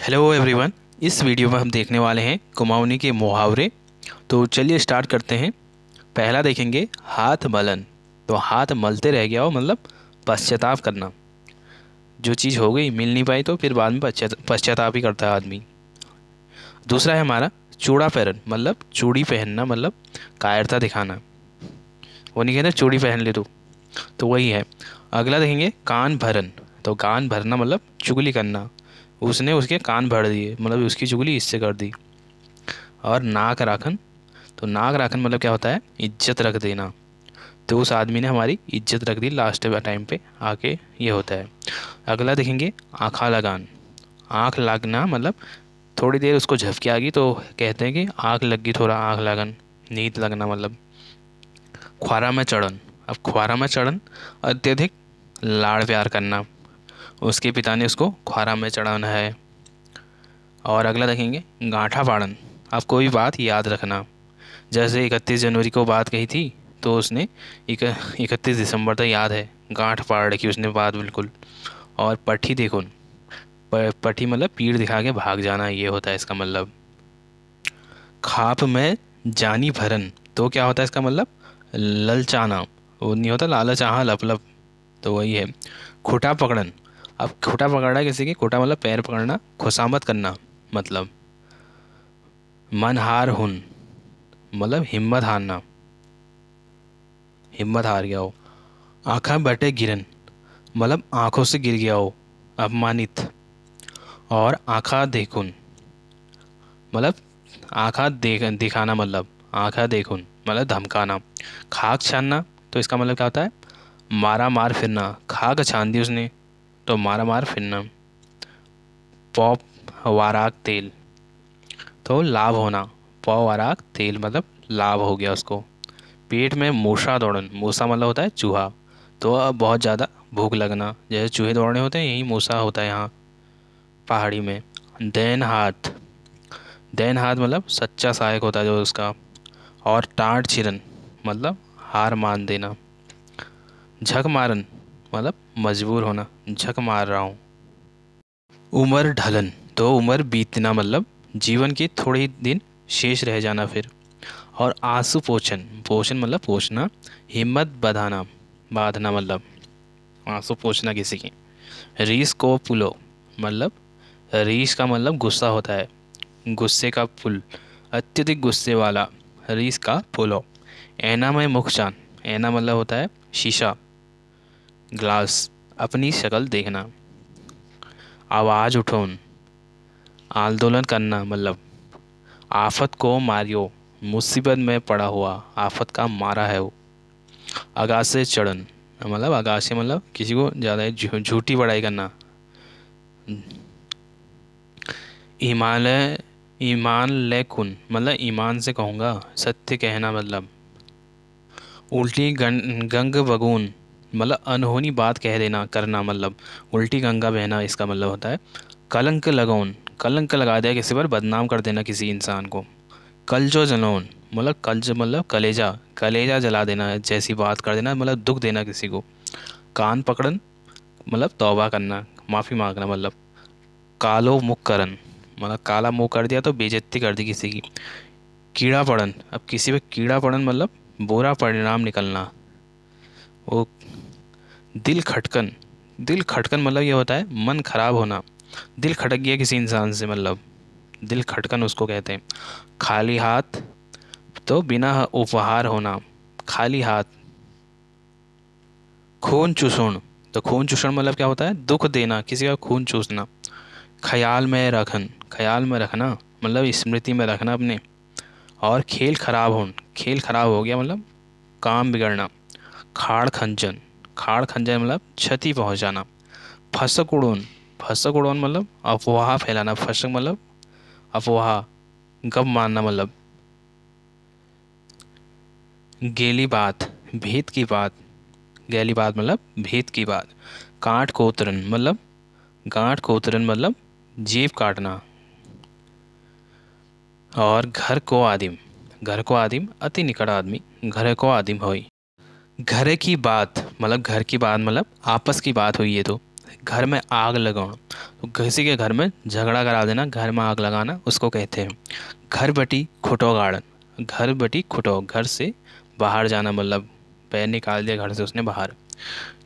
Hello everyone. इस video में हम देखने वाले हैं कुमाऊनी के मुहावरे। तो चलिए स्टार्ट करते हैं। पहला देखेंगे हाथ मलन। तो हाथ मलते रह गया हो मतलब पश्चाताप करना। जो चीज़ हो गई मिल नहीं पाई तो फिर बाद में पश्चाताप ही करता है आदमी। दूसरा है हमारा चूड़ा पहरन मतलब चूड़ी पहनना मतलब कायरता दिखाना। वो नहीं कहते चूड़ी पहन ले तो वही है। अगला देखेंगे कान भरन। तो कान भरना मतलब चुगली करना। उसने उसके कान भर दिए मतलब उसकी चुगली इससे कर दी। और नाक राखन। तो नाक राखन मतलब क्या होता है, इज्जत रख देना। तो उस आदमी ने हमारी इज्जत रख दी लास्ट टाइम पे आके, ये होता है। अगला देखेंगे आँखा लगान। आँख लगना मतलब थोड़ी देर उसको झपकी आ गई तो कहते हैं कि आँख लग गई, थोड़ा आँख लगन, नींद लगना मतलब। ख्वारा में चढ़न। अब ख्वारा में चढ़न अत्यधिक लाड़ प्यार करना। उसके पिता ने उसको ख्वारा में चढ़ाना है। और अगला देखेंगे गांठा फाड़न। अब कोई बात याद रखना। जैसे 31 जनवरी को बात कही थी तो उसने 31 दिसंबर तक याद है, गांठ फाड़ रखी उसने बात बिल्कुल। और पट्ठी देखो। पट्ठी मतलब पीठ दिखा के भाग जाना, ये होता है इसका मतलब। खाप में जानी भरन। तो क्या होता है इसका मतलब, ललचाना। वो नहीं होता लालच आहा लपलप, तो वही है। खुटा पकड़न। अब खुटा पकड़ना किसी की, खुटा मतलब पैर पकड़ना, खुशामत करना मतलब। मन हार हुन मतलब हिम्मत हारना, हिम्मत हार गया हो। आँखा बटे गिरन मतलब आँखों से गिर गया हो, अपमानित। और आँखा देखुन मतलब आँखा दिखाना मतलब आँखा देखुन मतलब धमकाना। खाक छानना। तो इसका मतलब क्या होता है, मारा मार फिरना। खाक छान दी उसने तो मारा मार फिरना। पौ वाराक तेल तो लाभ होना। पौ वाराक तेल मतलब लाभ हो गया उसको। पेट में मूसा दौड़न। मूसा मतलब होता है चूहा। तो अब बहुत ज़्यादा भूख लगना, जैसे चूहे दौड़ने होते हैं यही मूसा होता है यहाँ पहाड़ी में। दैन हाथ। दैन हाथ मतलब सच्चा सहायक होता है जो उसका। और टाँट छिरन मतलब हार मान देना। झक मारन मतलब मजबूर होना, झक मार रहा हूँ। उम्र ढलन। तो उम्र बीतना मतलब जीवन के थोड़े ही दिन शेष रह जाना फिर। और आंसू पोछन। पोषण मतलब पोछना। हिम्मत बधाना, बांधना मतलब आंसू पोछना किसी की। रीस को पुलो मतलब रीस का मतलब गुस्सा होता है, गुस्से का पुल, अत्यधिक गुस्से वाला। रीस का पुलो। ऐना में मुख चान। ऐना मतलब होता है शीशा, ग्लास, अपनी शक्ल देखना। आवाज़ उठोन आंदोलन करना मतलब आफत को मारियो, मुसीबत में पड़ा हुआ, आफत का मारा है वो। आगासे चढ़न मतलब आगासे मतलब किसी को ज़्यादा झूठी बड़ाई करना। हिमालय ईमान ले कुन मतलब ईमान से कहूँगा, सत्य कहना मतलब। उल्टी गंग बगून मतलब अनहोनी बात कह देना करना मतलब उल्टी गंगा बहना इसका मतलब होता है। कलंक लगौन कलंक लगा दिया किसी पर, बदनाम कर देना किसी इंसान को। कलजो जलौन मतलब कल्ज मतलब कलेजा, कलेजा जला देना, जैसी बात कर देना मतलब दुख देना किसी को। कान पकड़न मतलब तौबा करना, माफ़ी मांगना मतलब। कालो मुख करन मतलब काला मुंह कर दिया तो बेइज्जती कर दी किसी की। कीड़ा पड़न। अब किसी पे कीड़ा पड़न मतलब बुरा परिणाम निकलना। वो दिल खटकन। दिल खटकन मतलब ये होता है मन खराब होना, दिल खटक गया किसी इंसान से मतलब दिल खटकन उसको कहते हैं। खाली हाथ तो बिना उपहार होना, खाली हाथ। खून चूसण। तो खून चूसण मतलब क्या होता है, दुख देना, किसी का खून चूसना। ख्याल में रखन, ख्याल में रखना मतलब स्मृति में रखना अपने। और खेल खराब होन, खेल खराब हो गया मतलब काम बिगड़ना। खाड़ खंजन, खाड़ खंजन मतलब क्षति पहुंचाना। फसक उड़ोन, फसक उड़ोन मतलब अफवाह फैलाना। फसक मतलब अफवाह, गप मारना मतलब। गेली बात, भेद की बात, गैली बात मतलब भेद की बात। काट कोतरन मतलब गांठ कोतरन मतलब जेब काटना। और घर को आदिम, घर को आदिम अति निकट आदमी, घर को आदिम होई। घर की बात मतलब घर की बात मतलब आपस की बात हुई है तो। घर में आग लगाना, तो किसी के घर में झगड़ा करा देना, घर में आग लगाना, उसको कहते हैं। घर बटी खुटो गाड़न, घर बटी खुटो, घर से बाहर जाना, मतलब पैर निकाल दिया घर से उसने बाहर।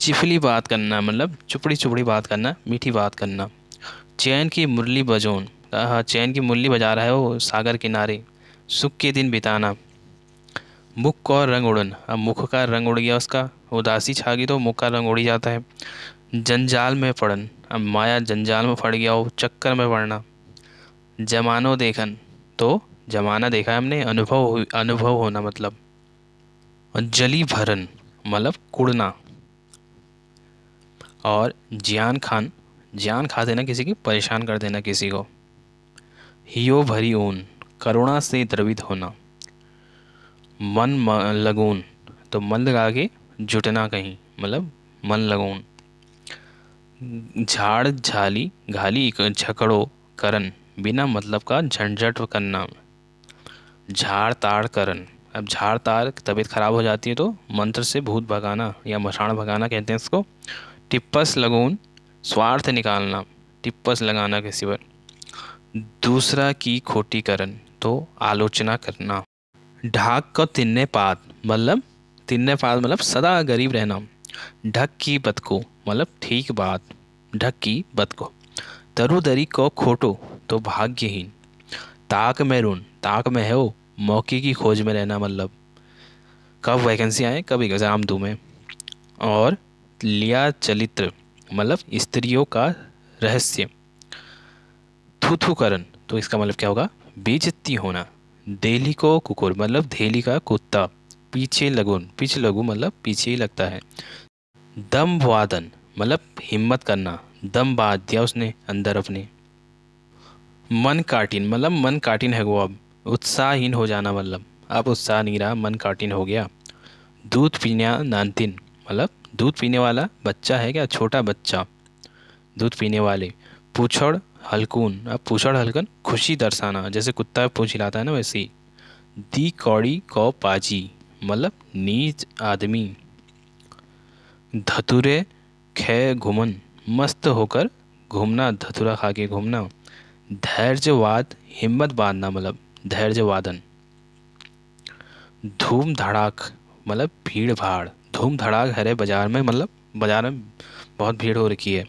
चिफली बात करना, मतलब चुपड़ी चुपड़ी बात करना, मीठी बात करना। चैन की मुरली बजोन, हाँ चैन की मुरली बजा रहा है वो सागर किनारे, सुख के दिन बिताना। मुख और रंग उड़न, अब मुख का रंग उड़ गया उसका, उदासी छा गई तो मुख का रंग उड़ जाता है। जंजाल में पड़न, अब माया जंजाल में पड़ गया हो, चक्कर में पड़ना। जमानो देखन, तो जमाना देखा है हमने, अनुभव होना मतलब। और जली भरन मतलब कुड़ना। और जियान खान, जियान खा देना किसी की, परेशान कर देना किसी को। हियो भरी ऊन, करुणा से द्रवित होना। लगून, तो मन लगा के जुटना कहीं, मतलब मन लगून। झाड़ झाली घाली झकड़ो करन, बिना मतलब का झंझट करना। झाड़ ताड़ करन, अब झाड़ ताड़ तबीयत खराब हो जाती है तो मंत्र से भूत भगाना या मशाण भगाना कहते हैं इसको। टिप्पस लगून, स्वार्थ निकालना, टिप्पस लगाना किसी पर। दूसरा की खोटी करन, तो आलोचना करना। ढाक को तिन्ने पात, मतलब तिन्ने पात मतलब सदा गरीब रहना। ढक की बत को, मतलब ठीक बात, ढक की बत को। तरुदरी को खोटो, तो भाग्यहीन। ताक में रून, ताक में है वो, मौके की खोज में रहना, मतलब कब वैकेंसी आए, कब एग्ज़ाम दूँ मैं। और लिया चरित्र, मतलब स्त्रियों का रहस्य। थू करन, तो इसका मतलब क्या होगा, बेइज्जती होना। देली को कुकुर, मतलब धेली का कुत्ता। पीछे लगुन, पीछे लगू मतलब पीछे ही लगता है। दम वादन, मतलब हिम्मत करना, दम बांध दिया उसने अंदर अपने। मन काटिन, मतलब मन काटिन है वो, अब उत्साहहीन हो जाना, मतलब अब उत्साह नहीं रहा, मन काटिन हो गया। दूध पीना नानतिन, मतलब दूध पीने वाला बच्चा है क्या, छोटा बच्चा, दूध पीने वाले। पूछड़ हलकून, अब पूछड़ हलकन खुशी दर्शाना, जैसे कुत्ता पूछ हिलाता है ना वैसे ही। दी कौड़ी कौ पाजी, मतलब नीच आदमी। धतुरे खे घुमन, मस्त होकर घूमना, धतुरा खा के घूमना। धैर्यवाद, हिम्मत बांधना, मतलब धैर्यवादन। धूम धड़ाक, मतलब भीड़ भाड़, धूम धड़ाक है रे बाजार में, मतलब बाजार में बहुत भीड़ हो रखी है।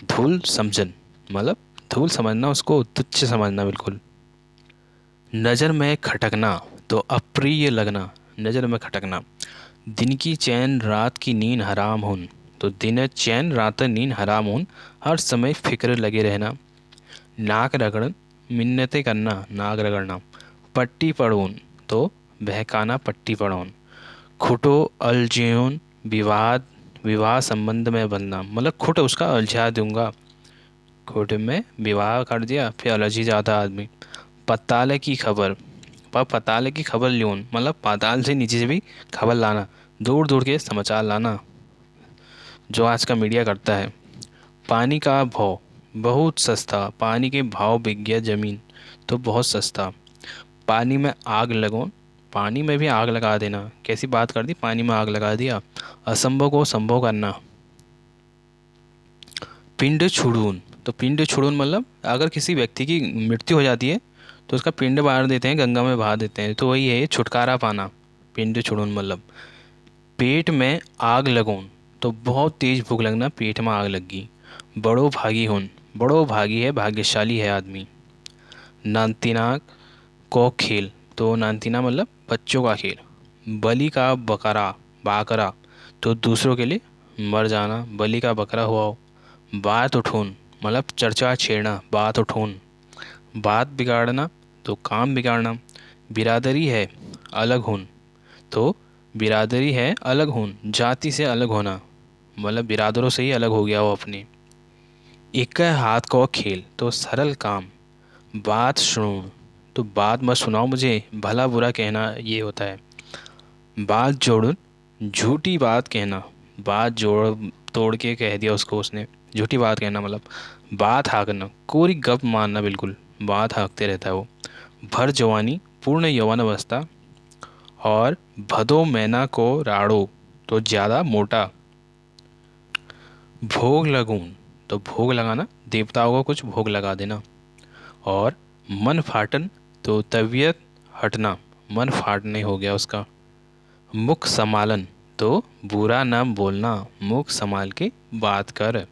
धूल समझन, मतलब धूल समझना, उसको तुच्छ समझना बिल्कुल। नज़र में खटकना, तो अप्रिय लगना, नज़र में खटकना। दिन की चैन रात की नींद हराम होन, तो दिन चैन रात नींद हराम होन, हर समय फिक्र लगे रहना। नाक रगड़न, मिन्नतें करना, नाक रगड़ना। पट्टी पड़ोन, तो बहकाना, पट्टी पड़ोन। खुटो अलझेन, विवाद, विवाह संबंध में बनना, मतलब खुट उसका उलझा दूंगा, खुट में विवाह कर दिया फिर अलझ ही जाता आदमी। पताले की खबर, पताले की खबर ल्योन, मतलब पाताल से नीचे से भी खबर लाना, दूर दूर के समाचार लाना, जो आज का मीडिया करता है। पानी का भाव, बहुत सस्ता, पानी के भाव बिक गया ज़मीन, तो बहुत सस्ता। पानी में आग लगो, पानी में भी आग लगा देना, कैसी बात कर दी, पानी में आग लगा दिया। असंभव को संभव करना। पिंड छुड़ून, तो पिंड छुड़ून मतलब अगर किसी व्यक्ति की मृत्यु हो जाती है तो उसका पिंड बाहर देते हैं, गंगा में बहा देते हैं, तो वही है छुटकारा पाना, पिंड छुड़ून मतलब। पेट में आग लगोन, तो बहुत तेज भूख लगना, पेट में आग लग गई। बड़ो भागी होन, बड़ो भागी है, भाग्यशाली है आदमी। नानतीना को खेल, तो नानतीना मतलब बच्चों का खेल। बलि का बकरा, बाकरा, तो दूसरों के लिए मर जाना, बलि का बकरा हुआ हो। बात उठोन, मतलब चर्चा छेड़ना, बात उठोन। बात बिगाड़ना, तो काम बिगाड़ना। बिरादरी है अलग होन, तो बिरादरी है अलग होन, जाति से अलग होना, मतलब बिरादरों से ही अलग हो गया वो अपने। एक हाथ को खेल, तो सरल काम। बात सुनो, तो बात मत सुनाओ मुझे, भला बुरा कहना ये होता है। बात जोड़, झूठी बात कहना, बात जोड़ तोड़ के कह दिया उसको उसने, झूठी बात कहना मतलब। बात हाँकना, कोरी गप मारना, बिल्कुल बात हाँकते रहता है वो। भर जवानी, पूर्ण यौवन अवस्था। और भदो मैना को राड़ो, तो ज़्यादा मोटा। भोग लगून, तो भोग लगाना, देवताओं को कुछ भोग लगा देना। और मन फाटन तो तबीयत हटना, मन फाटने हो गया उसका। मुख समालन तो बुरा न बोलना, मुख संभाल के बात कर।